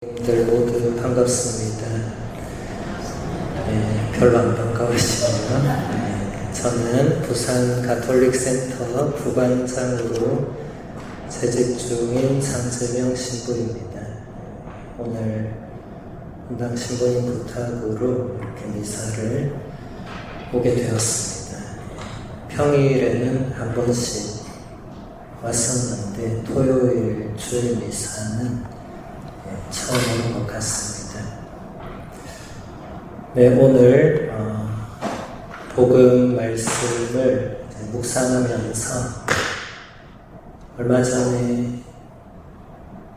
들 모두 반갑습니다. 별로 안 반가우시네요. 저는 부산 가톨릭센터 부반장으로 재직 중인 장재명 신부입니다. 오늘 분당 신부님 부탁으로 이렇게 미사를 오게 되었습니다. 평일에는 한 번씩 왔었는데 토요일 주일 미사는 처음인 것 같습니다. 오늘 복음 말씀을 묵상하면서 얼마 전에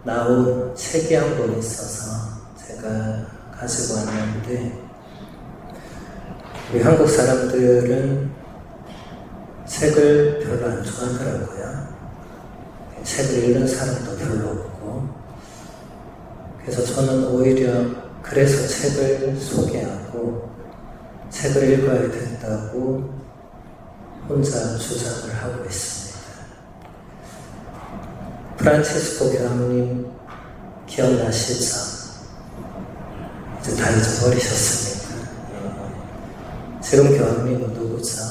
나온 책이 한 권 있어서 제가 가지고 왔는데, 우리 한국 사람들은 책을 별로 안 좋아하더라고요. 책을 읽는 사람도 별로 없고, 그래서 저는 오히려 그래서 책을 소개하고 책을 읽어야 된다고 혼자 주장을 하고 있습니다. 프란치스코 교황님 기억나시죠? 이제 다 잊어버리셨습니까? 지금 교황님은 누구죠?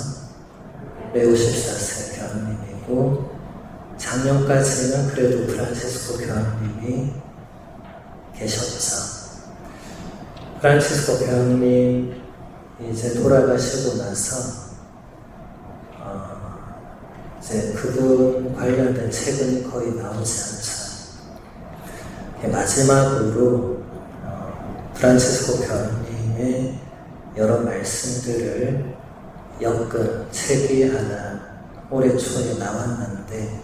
레오 14세 교황님이고, 작년까지는 그래도 프란치스코 교황님이 계셨죠. 프란치스코 교황님 이제 돌아가시고 나서 이제 그분 관련된 책은 거의 나오지 않죠. 마지막으로 프란치스코 교황님의 여러 말씀들을 엮은 책이 하나 올해 초에 나왔는데,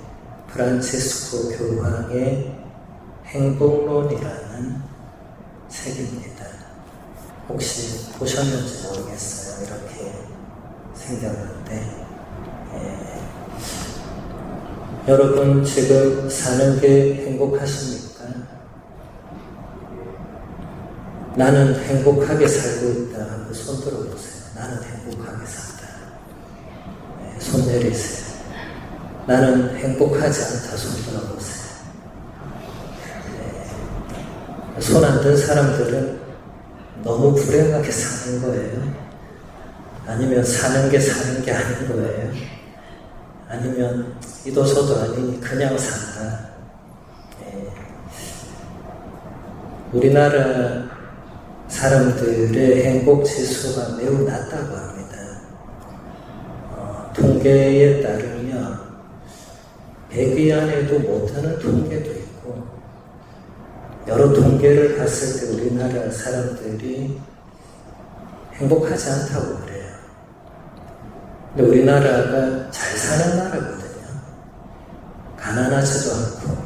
프란치스코 교황의 행복론이라는 책입니다. 혹시 보셨는지 모르겠어요. 이렇게 생겼는데, 여러분 지금 사는 게 행복하십니까? 나는 행복하게 살고 있다 하고 손 들어보세요. 나는 행복하게 산다. 손 내리세요. 나는 행복하지 않다. 손 들어보세요. 손 안 든 사람들은 너무 불행하게 사는 거예요. 아니면 사는 게 아닌 거예요. 아니면 이도저도 아니니 그냥 산다. 우리나라 사람들의 행복 지수가 매우 낮다고 합니다. 통계에 따르면 100위 안에도 못하는 통계도 있고, 여러 통계를 봤을 때 우리나라 사람들이 행복하지 않다고 그래요. 근데 우리나라가 잘 사는 나라거든요. 가난하지도 않고,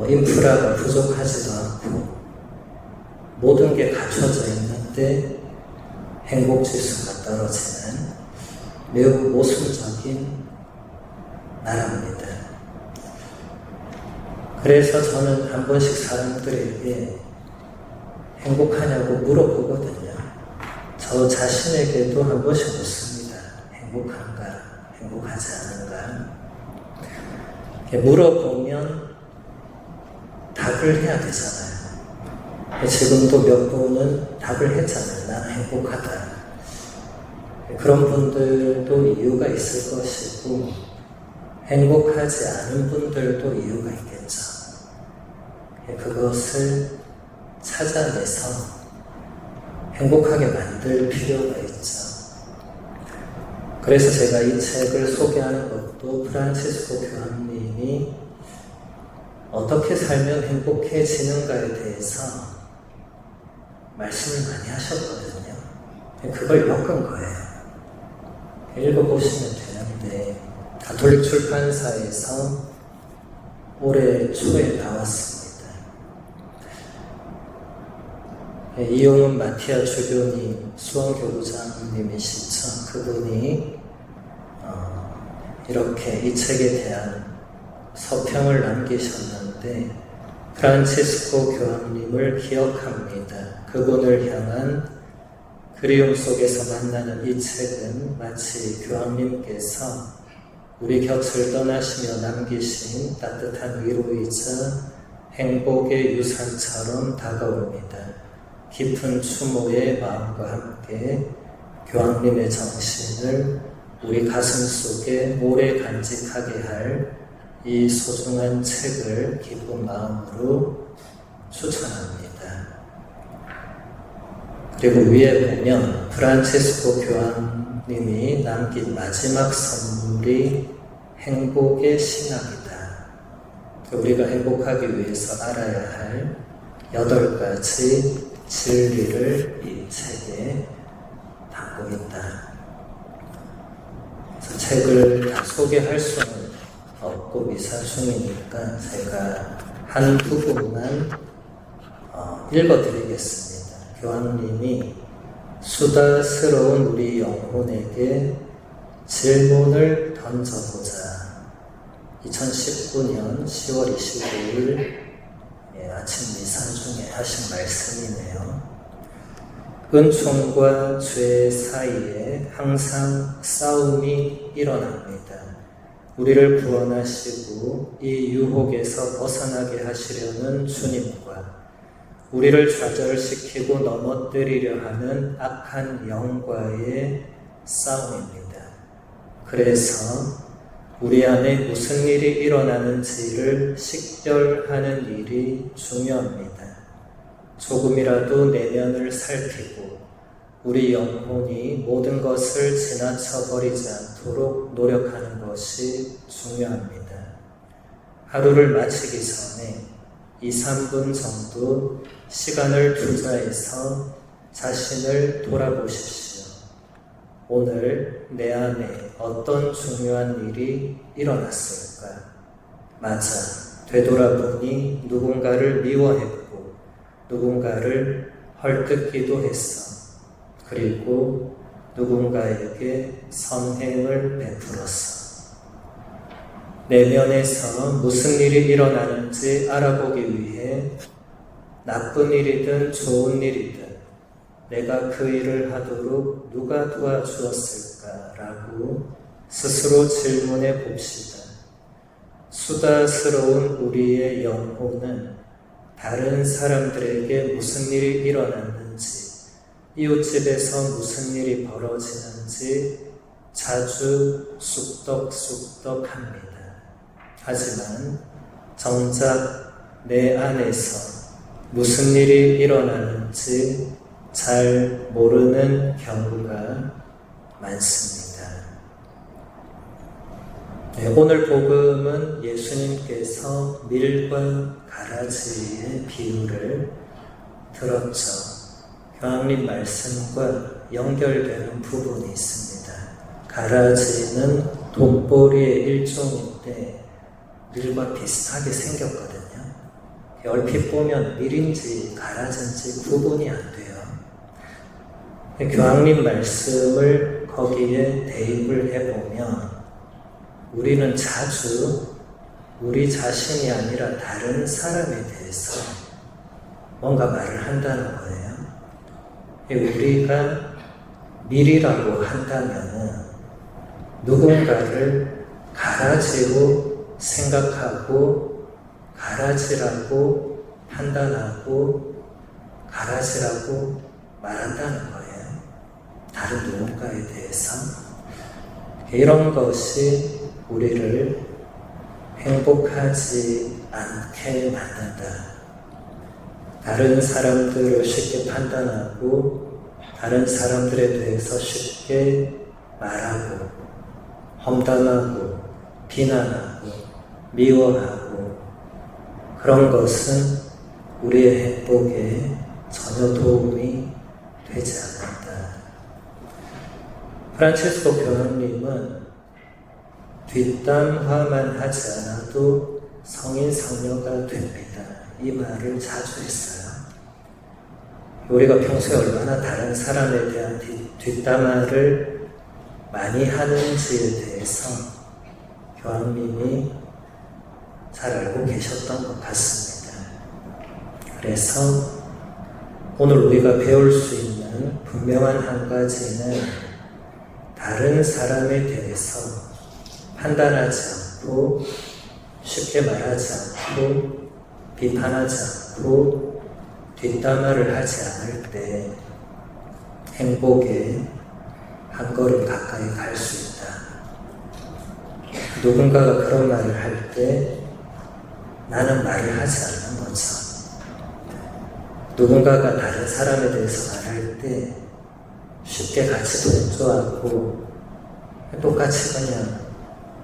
인프라가 부족하지도 않고, 모든 게 갖춰져 있는데 행복지수가 떨어지는 매우 모순적인 나라입니다. 그래서 저는 한 번씩 사람들에게 행복하냐고 물어보거든요. 저 자신에게도 한 번씩 묻습니다. 행복한가? 행복하지 않은가? 물어보면 답을 해야 되잖아요. 지금도 몇 분은 답을 했잖아요. 나는 행복하다. 그런 분들도 이유가 있을 것이고, 행복하지 않은 분들도 이유가 있겠죠. 그것을 찾아내서 행복하게 만들 필요가 있죠. 그래서 제가 이 책을 소개하는 것도 프란치스코 교황님이 어떻게 살면 행복해지는가에 대해서 말씀을 많이 하셨거든요. 그걸 엮은 거예요. 읽어보시면 되는데, 가톨릭 출판사에서 올해 초에 나왔습니다. 이용은 마티아 주교님, 수원교구장님이시죠. 그분이 이렇게 이 책에 대한 서평을 남기셨는데, 프란치스코 교황님을 기억합니다. 그분을 향한 그리움 속에서 만나는 이 책은 마치 교황님께서 우리 곁을 떠나시며 남기신 따뜻한 위로이자 행복의 유산처럼 다가옵니다. 깊은 추모의 마음과 함께 교황님의 정신을 우리 가슴 속에 오래 간직하게 할 이 소중한 책을 기쁜 마음으로 추천합니다. 그리고 위에 보면 프란체스코 교황님이 남긴 마지막 선물이 행복의 신학이다. 우리가 행복하기 위해서 알아야 할 8가지 진리를 이 책에 담고 있다. 그래서 책을 다 소개할 수는 없고 미사중이니까 제가 한 부분만 읽어드리겠습니다. 교황님이 수다스러운 우리 영혼에게 질문을 던져보자. 2019년 10월 25일 아침 미사 중에 하신 말씀이네요. 은총과 죄 사이에 항상 싸움이 일어납니다. 우리를 구원하시고 이 유혹에서 벗어나게 하시려는 주님과 우리를 좌절시키고 넘어뜨리려 하는 악한 영과의 싸움입니다. 그래서 우리 안에 무슨 일이 일어나는지를 식별하는 일이 중요합니다. 조금이라도 내면을 살피고 우리 영혼이 모든 것을 지나쳐버리지 않도록 노력하는 것이 중요합니다. 하루를 마치기 전에 2, 3분 정도 시간을 투자해서 자신을 돌아보십시오. 오늘 내 안에 어떤 중요한 일이 일어났을까? 맞아, 되돌아보니 누군가를 미워했고 누군가를 헐뜯기도 했어. 그리고 누군가에게 선행을 베풀었어. 내면에서 무슨 일이 일어나는지 알아보기 위해 나쁜 일이든 좋은 일이든 내가 그 일을 하도록 누가 도와주었을까라고 스스로 질문해 봅시다. 수다스러운 우리의 영혼은 다른 사람들에게 무슨 일이 일어났는지, 이웃집에서 무슨 일이 벌어지는지 자주 쑥덕쑥덕합니다. 하지만 정작 내 안에서 무슨 일이 일어나는지 잘 모르는 경우가 많습니다. 오늘 복음은 예수님께서 밀과 가라지의 비유를 들었죠. 교황님 말씀과 연결되는 부분이 있습니다. 가라지는 돈보리의 일종인데 밀과 비슷하게 생겼거든요. 얼핏 보면 밀인지 가라지인지 구분이 안 돼요. 교황님 말씀을 거기에 대입을 해보면 우리는 자주 우리 자신이 아니라 다른 사람에 대해서 뭔가 말을 한다는 거예요. 우리가 밀이라고 한다면은 누군가를 가라지로 생각하고 가라지라고 판단하고 가라지라고 말한다는 거예요. 다른 누군가에 대해서. 이런 것이 우리를 행복하지 않게 만든다. 다른 사람들을 쉽게 판단하고 다른 사람들에 대해서 쉽게 말하고 험담하고 비난하고 미워하고 그런 것은 우리의 행복에 전혀 도움이 되지 않는다. 프란체스코 교황님은 뒷담화만 하지 않아도 성인 성녀가 됩니다. 이 말을 자주 했어요. 우리가 평소에 얼마나 다른 사람에 대한 뒷담화를 많이 하는지에 대해서 교황님이 잘 알고 계셨던 것 같습니다. 그래서 오늘 우리가 배울 수 있는 분명한 한 가지는 다른 사람에 대해서 판단하지 않고 쉽게 말하지 않고 비판하지 않고 뒷담화를 하지 않을 때 행복에 한 걸음 가까이 갈 수 있다. 누군가가 그런 말을 할 때 나는 말을 하지 않는 거죠. 누군가가 다른 사람에 대해서 말할 때 쉽게 같이 동조하고 똑같이 그냥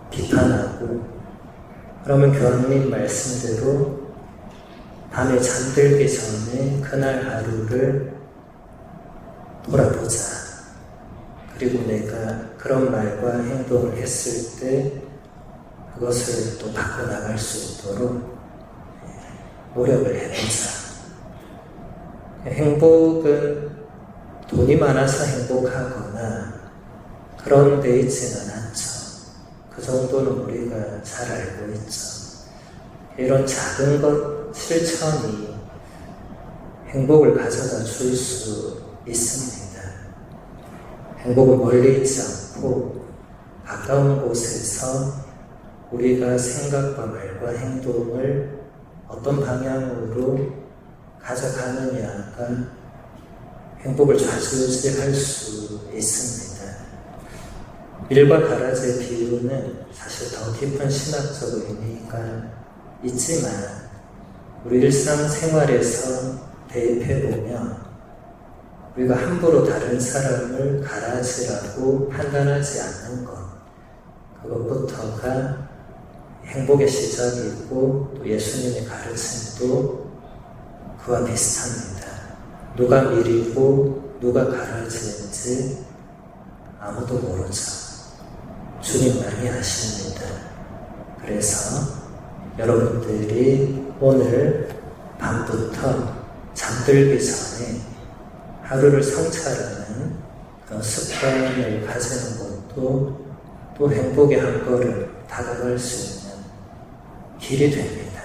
비판하고, 그러면 교황님 말씀대로 밤에 잠들기 전에 그날 하루를 돌아보자. 그리고 내가 그런 말과 행동을 했을 때 그것을 또 바꿔나갈 수 있도록 노력을 해보자. 행복은 돈이 많아서 행복하거나 그런 데 있지는 않죠. 그 정도는 우리가 잘 알고 있죠. 이런 작은 것, 실천이 행복을 가져다 줄 수 있습니다. 행복은 멀리 있지 않고 가까운 곳에서 우리가 생각과 말과 행동을 어떤 방향으로 가져가느냐가 행복을 좌지우지할 수 있습니다. 밀과 가라지의 비유는 사실 더 깊은 신학적 의미가 있지만 우리 일상생활에서 대입해보면 우리가 함부로 다른 사람을 가라지라고 판단하지 않는 것, 그것부터가 행복의 시작이고 또 예수님의 가르침도 그와 비슷합니다. 누가 밀이고 누가 가라지인지 아무도 모르죠. 주님만이 아십니다. 그래서 여러분들이 오늘 밤부터 잠들기 전에 하루를 성찰하는 그런 습관을 가지는 것도 또 행복의 한 걸음 다가갈 수 있는 길이 됩니다.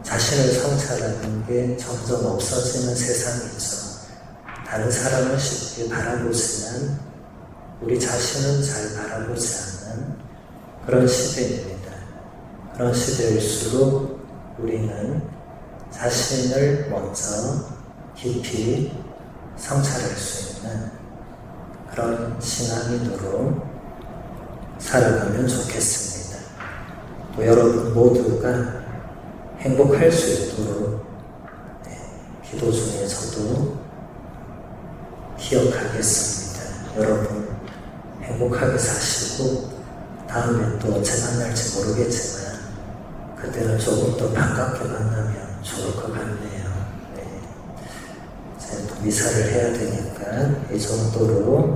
자신을 성찰하는 게 점점 없어지는 세상이죠. 다른 사람을 쉽게 바라보지만 우리 자신은 잘 바라보지 않는 그런 시대입니다. 그런 시대일수록 우리는 자신을 먼저 깊이 성찰할 수 있는 그런 신앙인으로 살아가면 좋겠습니다. 또 여러분 모두가 행복할 수 있도록 기도 중에 저도 기억하겠습니다. 여러분 행복하게 사시고 다음에 또 언제 만날지 모르겠지만 그때는 조금 더 반갑게 만나면 좋을 것 같네요. 이제 또 미사를 해야 되니까 이 정도로